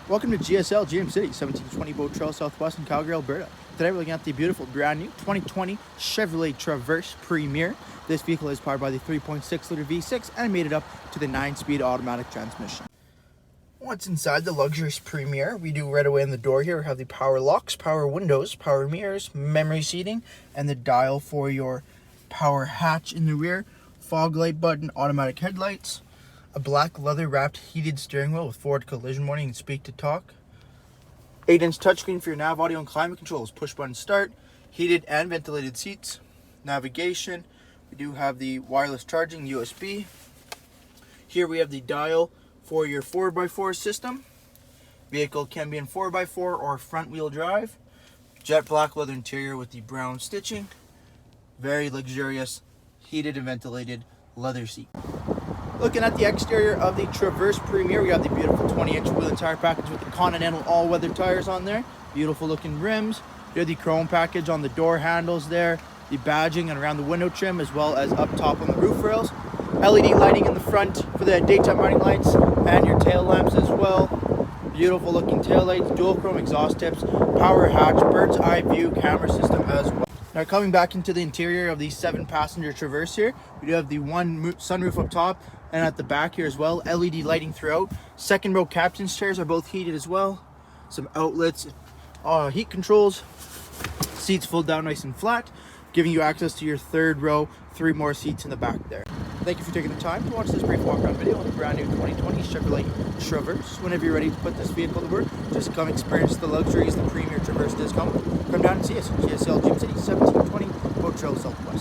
Welcome to GSL GM City, 1720 Boat Trail Southwest in Calgary, Alberta. Today we're looking at the beautiful brand new 2020 Chevrolet Traverse Premier. This vehicle is powered by the 3.6 liter V6 and made it up to the 9-speed automatic transmission. What's inside the luxurious Premier? We do right away in the door here have the power locks, power windows, power mirrors, memory seating, and the dial for your power hatch in the rear, fog light button, automatic headlights, a black leather wrapped heated steering wheel with forward collision warning and speak to talk, 8-inch touchscreen for your nav, audio, and climate controls, push button start, heated and ventilated seats, navigation. We do have the wireless charging, USB. Here we have the dial for your 4x4 system. Vehicle can be in 4x4 or front wheel drive. Jet black leather interior with the brown stitching. Very luxurious heated and ventilated leather seat. Looking at the exterior of the Traverse Premier, we have the beautiful 20-inch wheel and tire package with the Continental all-weather tires on there. Beautiful looking rims. You have the chrome package on the door handles there, the badging and around the window trim, as well as up top on the roof rails. LED lighting in the front for the daytime running lights and your tail lamps as well. Beautiful looking tail lights, dual chrome exhaust tips, power hatch, bird's eye view camera system as well. Now coming back into the interior of the 7-passenger Traverse here, we do have the one sunroof up top and at the back here as well. LED lighting throughout. Second row captain's chairs are both heated as well. Some outlets, heat controls. Seats fold down nice and flat, giving you access to your third row, 3 more seats in the back there. Thank you for taking the time to watch this brief walk-around video on the brand new 2020 Chevrolet Traverse. Whenever you're ready to put this vehicle to work, just come experience the luxuries the Premier Traverse does come with. Come down and see us at GSL GM City, 1720 Boat Trail Southwest.